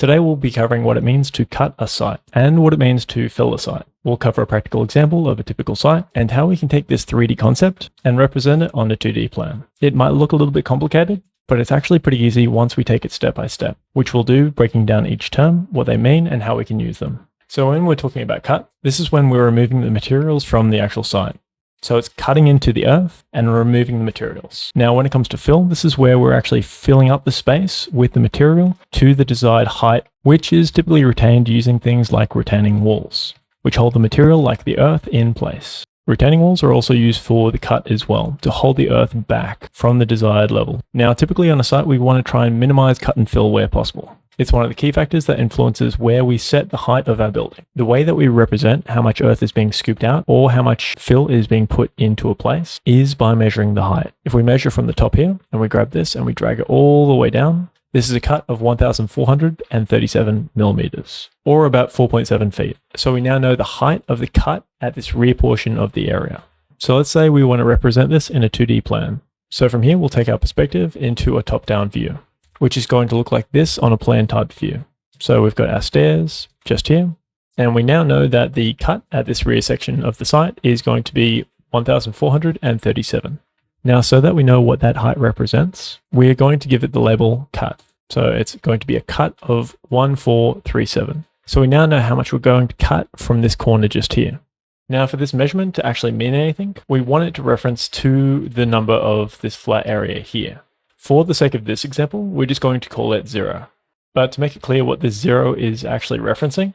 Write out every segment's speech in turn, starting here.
Today we'll be covering what it means to cut a site and what it means to fill a site. We'll cover a practical example of a typical site and how we can take this 3D concept and represent it on a 2D plan. It might look a little bit complicated, but it's actually pretty easy once we take it step by step, which we'll do breaking down each term, what they mean, and how we can use them. So when we're talking about cut, this is when we're removing the materials from the actual site. So it's cutting into the earth and removing the materials. Now, when it comes to fill, this is where we're actually filling up the space with the material to the desired height, which is typically retained using things like retaining walls, which hold the material like the earth in place. Retaining walls are also used for the cut as well, to hold the earth back from the desired level. Now, typically on a site, we want to try and minimize cut and fill where possible. It's one of the key factors that influences where we set the height of our building. The way that we represent how much earth is being scooped out or how much fill is being put into a place is by measuring the height. If we measure from the top here and we grab this and we drag it all the way down, this is a cut of 1,437 millimeters, or about 4.7 feet. So we now know the height of the cut at this rear portion of the area. So let's say we want to represent this in a 2D plan. So from here, we'll take our perspective into a top-down view, which is going to look like this on a plan type view. So we've got our stairs just here, and we now know that the cut at this rear section of the site is going to be 1,437. Now, so that we know what that height represents, we're going to give it the label cut. So it's going to be a cut of 1437. So we now know how much we're going to cut from this corner just here. Now, for this measurement to actually mean anything, we want it to reference to the number of this flat area here. For the sake of this example, we're just going to call it 0. But to make it clear what this 0 is actually referencing,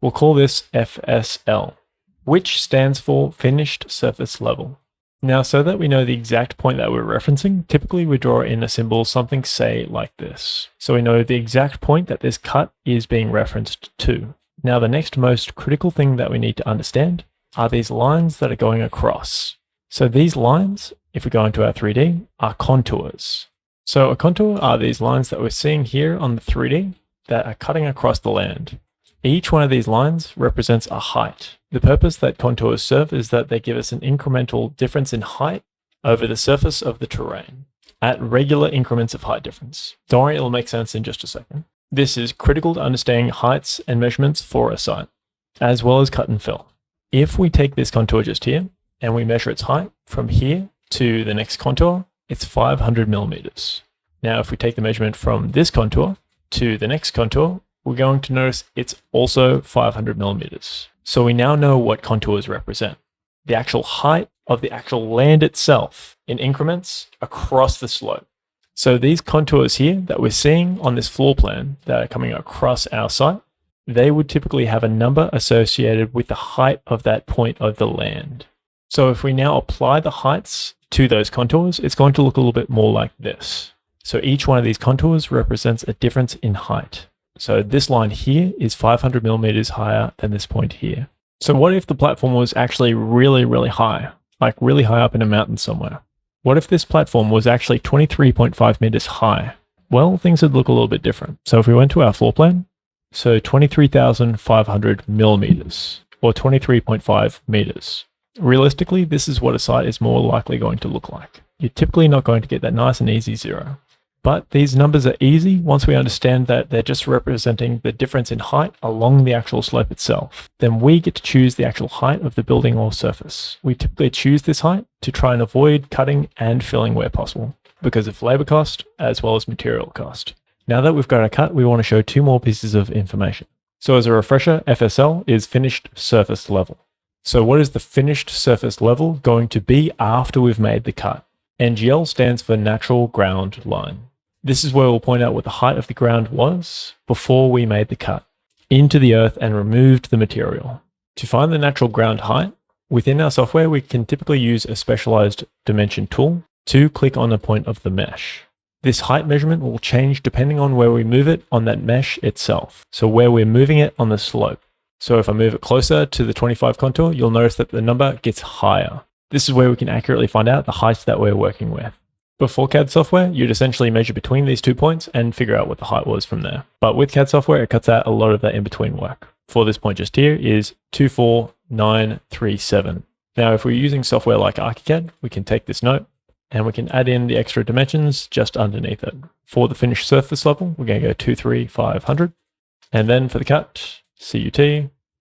we'll call this FSL, which stands for Finished Surface Level. Now, so that we know the exact point that we're referencing, typically we draw in a symbol, something say like this. So we know the exact point that this cut is being referenced to. Now, the next most critical thing that we need to understand are these lines that are going across. So these lines, if we go into our 3D, are contours. So a contour are these lines that we're seeing here on the 3D that are cutting across the land. Each one of these lines represents a height. The purpose that contours serve is that they give us an incremental difference in height over the surface of the terrain at regular increments of height difference. Don't worry, it'll make sense in just a second. This is critical to understanding heights and measurements for a site, as well as cut and fill. If we take this contour just here and we measure its height from here to the next contour, it's 500 millimeters. Now, if we take the measurement from this contour to the next contour, we're going to notice it's also 500 millimeters. So we now know what contours represent. The actual height of the actual land itself in increments across the slope. So these contours here that we're seeing on this floor plan that are coming across our site, they would typically have a number associated with the height of that point of the land. So if we now apply the heights to those contours, it's going to look a little bit more like this. So each one of these contours represents a difference in height. So this line here is 500 millimeters higher than this point here. So what if the platform was actually really, really high, like really high up in a mountain somewhere? What if this platform was actually 23.5 meters high? Well, things would look a little bit different. So if we went to our floor plan, so 23,500 millimeters or 23.5 meters. Realistically, this is what a site is more likely going to look like. You're typically not going to get that nice and easy 0. But these numbers are easy once we understand that they're just representing the difference in height along the actual slope itself. Then we get to choose the actual height of the building or surface. We typically choose this height to try and avoid cutting and filling where possible because of labor cost as well as material cost. Now that we've got our cut, we want to show 2 more pieces of information. So as a refresher, FSL is Finished Surface Level. So what is the finished surface level going to be after we've made the cut? NGL stands for Natural Ground Line. This is where we'll point out what the height of the ground was before we made the cut into the earth and removed the material. To find the natural ground height, within our software, we can typically use a specialized dimension tool to click on a point of the mesh. This height measurement will change depending on where we move it on that mesh itself. So where we're moving it on the slope. So if I move it closer to the 25 contour, you'll notice that the number gets higher. This is where we can accurately find out the heights that we're working with. Before CAD software, you'd essentially measure between these 2 points and figure out what the height was from there. But with CAD software, it cuts out a lot of that in-between work. For this point just here is 24937. Now, if we're using software like ArchiCAD, we can take this note and we can add in the extra dimensions just underneath it. For the finished surface level, we're going to go 23500. And then for the cut, CUT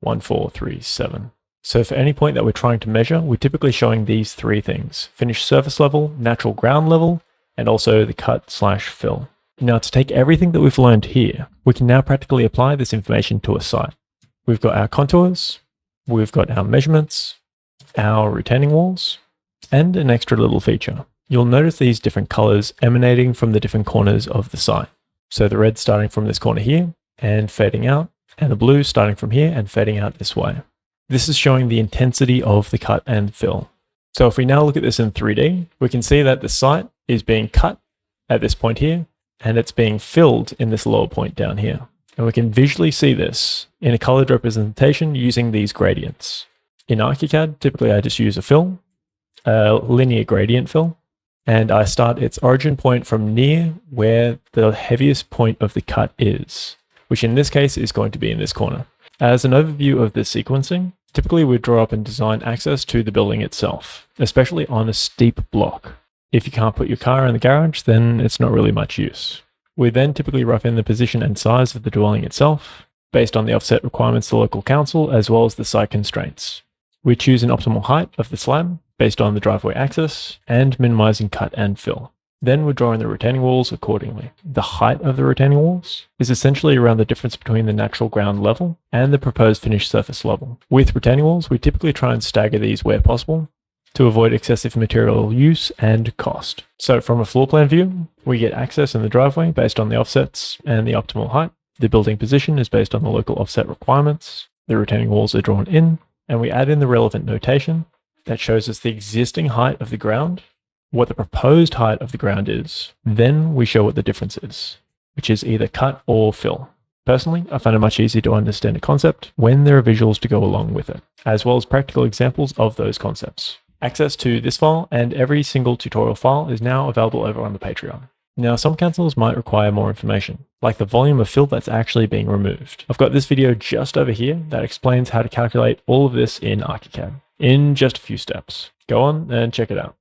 1437. So for any point that we're trying to measure, we're typically showing these three things: finished surface level, natural ground level, and also the cut/fill. Now to take everything that we've learned here, we can now practically apply this information to a site. We've got our contours, we've got our measurements, our retaining walls, and an extra little feature. You'll notice these different colors emanating from the different corners of the site. So the red starting from this corner here and fading out, and the blue starting from here and fading out this way. This is showing the intensity of the cut and fill. So if we now look at this in 3D, we can see that the site is being cut at this point here, and it's being filled in this lower point down here. And we can visually see this in a colored representation using these gradients. In ArchiCAD, typically I just use a linear gradient fill, and I start its origin point from near where the heaviest point of the cut is, which in this case is going to be in this corner. As an overview of this sequencing, typically we draw up and design access to the building itself, especially on a steep block. If you can't put your car in the garage, then it's not really much use. We then typically rough in the position and size of the dwelling itself, based on the offset requirements of the local council, as well as the site constraints. We choose an optimal height of the slab, based on the driveway access, and minimizing cut and fill. Then we draw in the retaining walls accordingly. The height of the retaining walls is essentially around the difference between the natural ground level and the proposed finished surface level. With retaining walls, we typically try and stagger these where possible to avoid excessive material use and cost. So from a floor plan view, we get access in the driveway based on the offsets and the optimal height. The building position is based on the local offset requirements. The retaining walls are drawn in, and we add in the relevant notation that shows us the existing height of the ground, what the proposed height of the ground is. Then we show what the difference is, which is either cut or fill. Personally, I find it much easier to understand a concept when there are visuals to go along with it, as well as practical examples of those concepts. Access to this file and every single tutorial file is now available over on the Patreon. Now, some councils might require more information, like the volume of fill that's actually being removed. I've got this video just over here that explains how to calculate all of this in ArchiCAD in just a few steps. Go on and check it out.